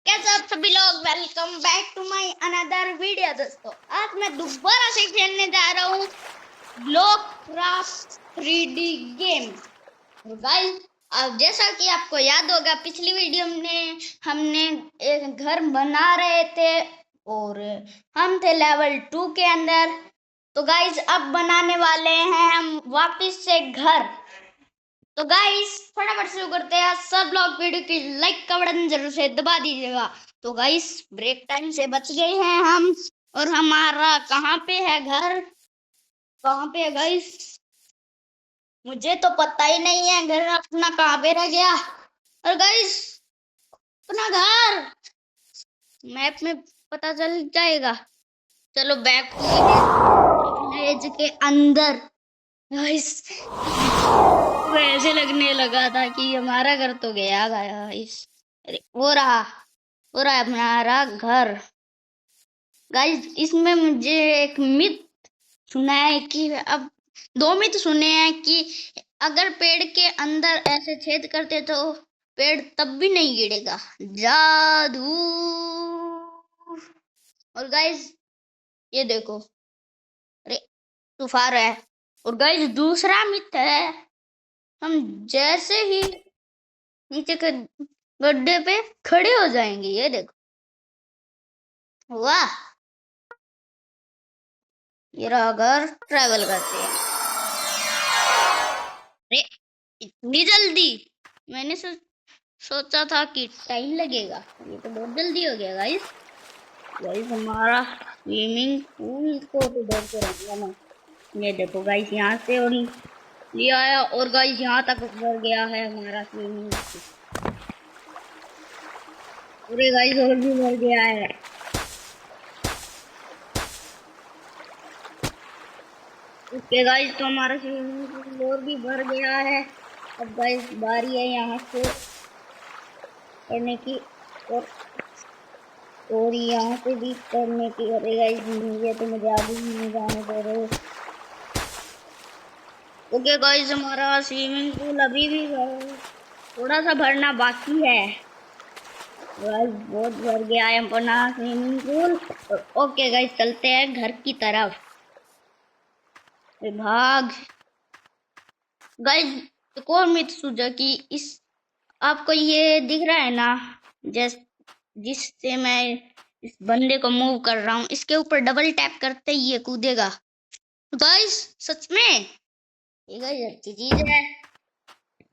कैसे आप सभी लोग welcome back to my another video. दोस्तों आज मैं दोबारा से खेलने जा रहा हूँ ब्लॉकक्राफ्ट 3D गेम। गाइस अब जैसा कि आपको याद होगा पिछली वीडियो में हमने एक घर बना रहे थे और हम थे लेवल 2 के अंदर। तो गाइस अब बनाने वाले हैं हम वापस से घर। तो गाइस फटाफट शुरू करते हैं। सब लोग वीडियो की लाइक का बटन जरूर से दबा दीजिएगा। तो गाइस ब्रेक टाइम से बच गए हैं हम और हमारा कहाँ पे है घर, कहाँ पे है गाइस, मुझे तो पता ही नहीं है घर अपना कहाँ पे रह गया। और गाइस अपना घर मैप में पता चल जाएगा। चलो बैक विलेज के अंदर। गाइस ऐसे लगने लगा था कि हमारा घर तो गया गाइस। अरे वो रहा हमारा घर। गाइस इसमें मुझे एक मिथ सुना है कि अब दो मिथ सुने हैं कि अगर पेड़ के अंदर ऐसे छेद करते तो पेड़ तब भी नहीं गिरेगा। जादू। और गाइस ये देखो, अरे तूफान है। और गाइस दूसरा मिथ है, हम जैसे ही नीचे के गड्ढे पे खड़े हो जाएंगे। ये देखो, वाह, ये रहा घर। ट्रैवल करते हैं। अरे इतनी जल्दी, मैंने सोचा था कि टाइम लगेगा, ये तो बहुत जल्दी हो गया गाइस। गाइस हमारा स्विमिंग पूल को तो डर के रखना मैं। ये देखो गाइस यहाँ से और ले आया और गाइस यहाँ तक भर गया है हमारा स्विमिंग पूल। पूरे गाइस और भी भर गया है। ओके गाइस तो हमारा स्विमिंग पूल और भी भर गया है। अब गाइस बारी है यहाँ से करने की और यहाँ से भी करने की। अरे गाइस ये तो मुझे आगे ही नहीं जाने दे रहे। ओके गाइस हमारा स्विमिंग पूल अभी भी थोड़ा सा भरना बाकी है। गाइस बहुत भर गया है अपना स्विमिंग पूल। ओके गाइस चलते हैं घर की तरफ। भाग गाइस। एक और मिथ सूझा कि इस आपको ये दिख रहा है ना, जिससे मैं इस बंदे को मूव कर रहा हूँ, इसके ऊपर डबल टैप करते ही ये कूदेगा। गाइस सच में ये गाइस अच्छी चीज है।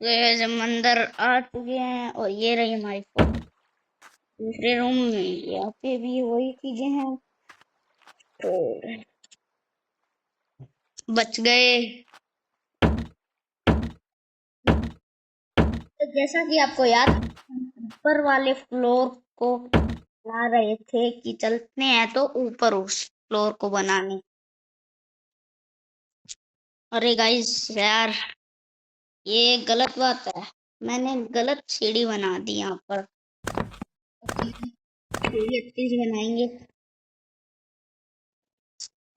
तो हम अंदर आ चुके हैं और ये रही हमारी फोटो। दूसरे रूम में यहाँ पे भी वही चीजें हैं। तो बच गए। तो जैसा कि आपको याद, ऊपर वाले फ्लोर को बना रहे थे कि चलते हैं तो ऊपर उस फ्लोर को बनाने। अरे गाइस यार ये गलत बात है, मैंने गलत सीढ़ी बना दी यहाँ पर। सीढ़ी अच्छी सी बनाएंगे।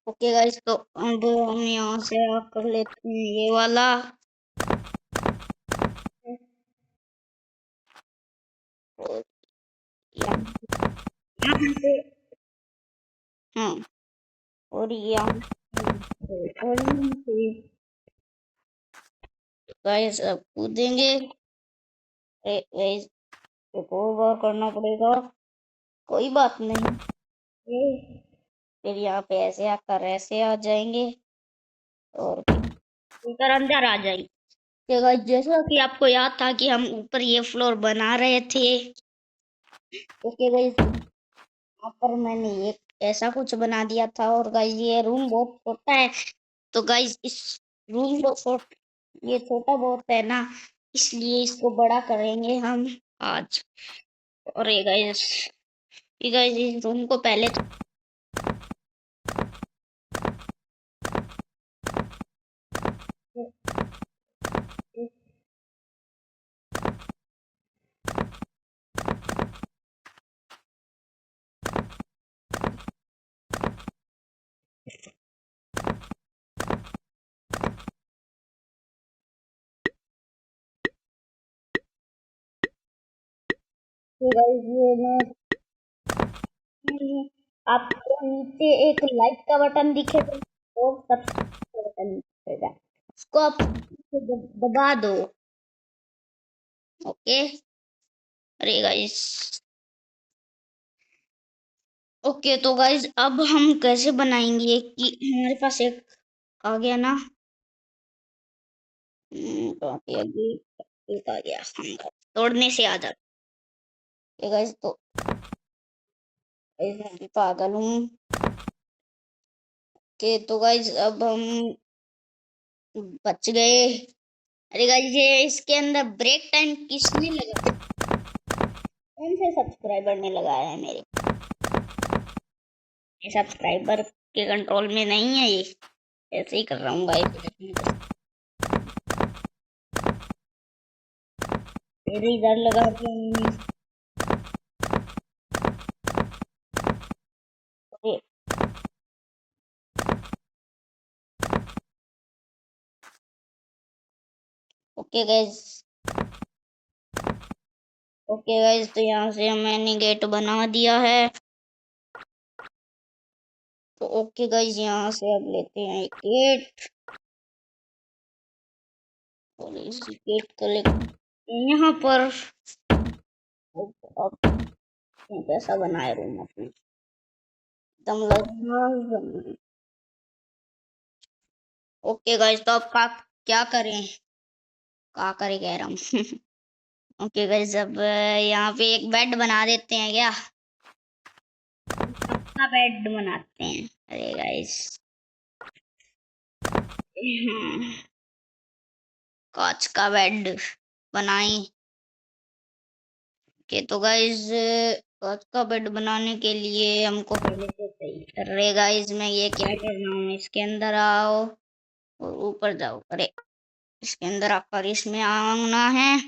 ओके गाइस तो अब हम यहाँ से कर लेते हैं ये वाला। और यहाँ से हाँ, और यहाँ और यहाँ से गाइस अब कूदेंगे। गाइस एक और बार करना पड़ेगा, कोई बात नहीं। फिर यहाँ पे ऐसे आकर ऐसे आ जाएंगे और फिर अंदर आ जाएंगे। तो गाइस जैसा कि आपको याद था कि हम ऊपर ये फ्लोर बना रहे थे। ओके गाइस यहाँ पर मैंने एक ऐसा कुछ बना दिया था। और गाइस ये रूम बहुत छोटा है, तो गाइस इस रूम को ये छोटा बहुत है ना, इसलिए इसको बड़ा करेंगे हम आज। और ये गाइस इस रूम को पहले तो गाइस ये मैं आपको नीचे एक लाइक का बटन दिखेगा और सब्सक्राइब का बटन दिखेगा, उसको आप दबा दो। ओके, अरे गाइस, ओके तो गाइस अब हम कैसे बनाएंगे कि हमारे पास एक आ गया ना, तो एक आ गया, हम तोड़ने से आ जाते गाइस। तो गाइस मैं भी पागल हूँ। के तो गाइस अब हम बच गए। अरे गाइस ये इसके अंदर ब्रेक टाइम किसने लगा, कौन से सब्सक्राइबर ने लगाया है मेरे, ये सब्सक्राइबर के कंट्रोल में नहीं है ये, ऐसे ही कर रहा हूँ गाइस। मेरे इधर लगा दिया हमने। ओके गाइस, ओके गाइस तो यहाँ से मैंने गेट बना दिया है। तो ओके गाइस यहाँ से अब लेते हैं एक गेट और इस गेट को लेकर यहाँ पर अब कैसा बनाए रूम अपने एकदम लग्जरियस। ओके गाइस तो अब का क्या करें, क्या करें कह रहा हूँ। ओके गाइस अब यहाँ पे एक बेड बना देते हैं क्या, पक्का बेड बनाते हैं। अरे गाइस कांच का बेड बनाएं के तो गाइस कांच का बेड बनाने के लिए हमको पहले से चाहिए। अरे गाइस मैं ये क्या कर रहा हूँ, इसके अंदर आओ और ऊपर जाओ। अरे इसके अंदर आकर इसमें आना है,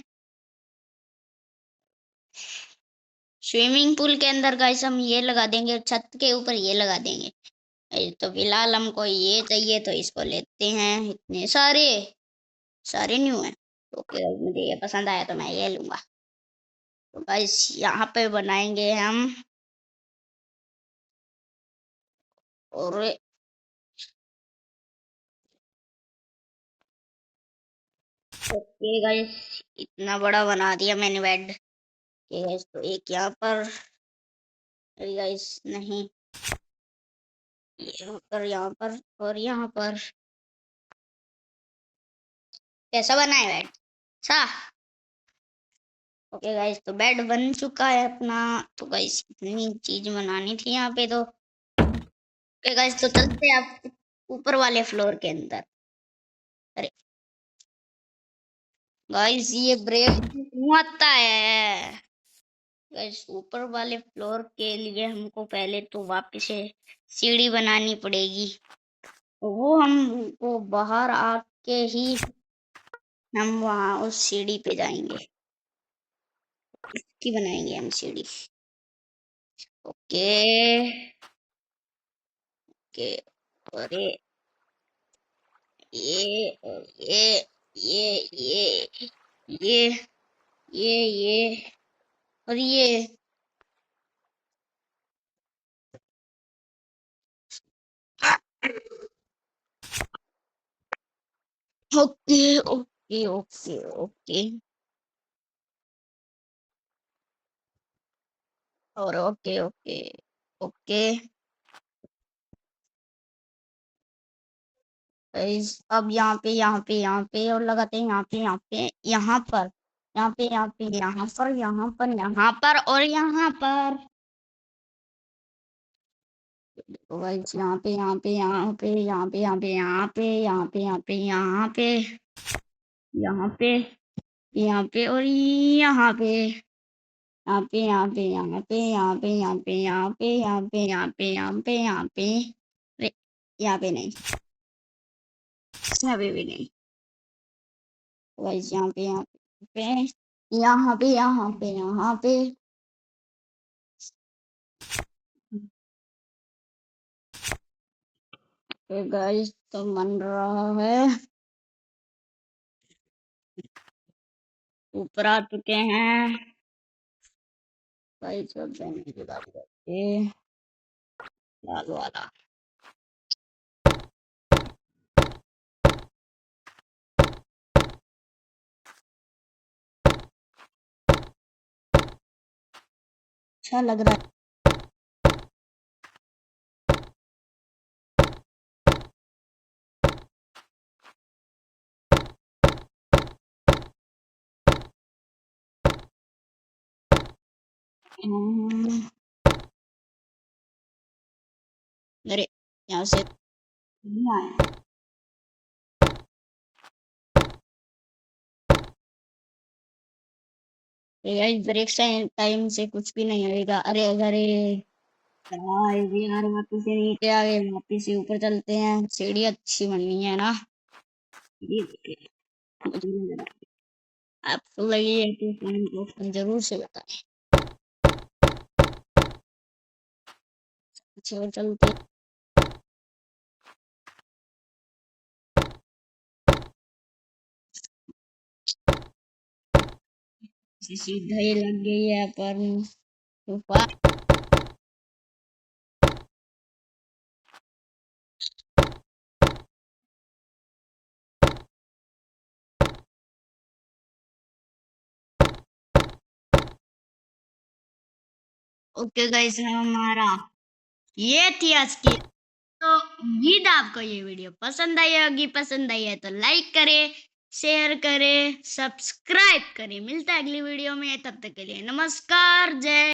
स्विमिंग पूल के अंदर गाइस हम ये लगा देंगे, छत के ऊपर ये लगा देंगे। तो फिलहाल हमको ये चाहिए तो इसको लेते हैं, इतने सारे सारे न्यू है। ओके मुझे ये पसंद आया तो मैं ये लूंगा। तो गाइस यहाँ पे बनाएंगे हम, और ओके गाइस इतना बड़ा बना दिया मैंने बेड। ओके गाइस तो एक यहाँ पर, अरे गाइस नहीं, यहाँ पर और यहाँ पर कैसा बना है बेड सा। ओके गाइस तो बेड बन चुका है अपना। तो गाइस इतनी चीज बनानी थी यहाँ पे तो। ओके गाइस तो चलते हैं आप ऊपर वाले फ्लोर के अंदर। अरे गाइस ये ब्रेक क्यों आता है, गाइस ऊपर वाले फ्लोर के लिए हमको पहले तो वापस से सीढ़ी बनानी पड़ेगी। तो वो हमको बाहर आके ही हम वहाँ उस सीढ़ी पे जाएंगे, की बनाएंगे हम सीढ़ी। ओके ओके, अरे ये और ये ये और ये। ओके ओके ओके ओके, और ओके ओके ओके अब यहाँ पे और लगाते हैं यहाँ पे यहाँ पर और यहाँ पर। तो गाइस यहाँ पे यहाँ पे और यहाँ पे अरे, यहाँ पे नहीं, यहाँ पे भी नहीं। तो गाइस यहाँ पे गाइस तो बन रहा है, ऊपर आ चुके हैं गाइस। अब जाने की बात करते हैं। लाल वाला। अच्छा लग रहा है। अरे यहाँ से नहीं आया। गाइस ब्रेक टाइम से कुछ भी नहीं होएगा। अरे अरे यार वापिस से नीचे आ गए, वापिस से ऊपर चलते हैं। सीढ़ी अच्छी बननी है ना, ये देखिए। मुझे लग रहा है आपको लगी है तो कमेंट बॉक्स में जरूर से बताएं। अच्छा और चलते हैं। सीधा ही लग गई है पर ऊपर। ओके गाइस, हमारा ये थी आज की। तो उम्मीद आपको ये वीडियो पसंद आई होगी। पसंद आई है तो लाइक करें, शेयर करें, सब्सक्राइब करें। मिलता है अगली वीडियो में, तब तक के लिए नमस्कार, जय।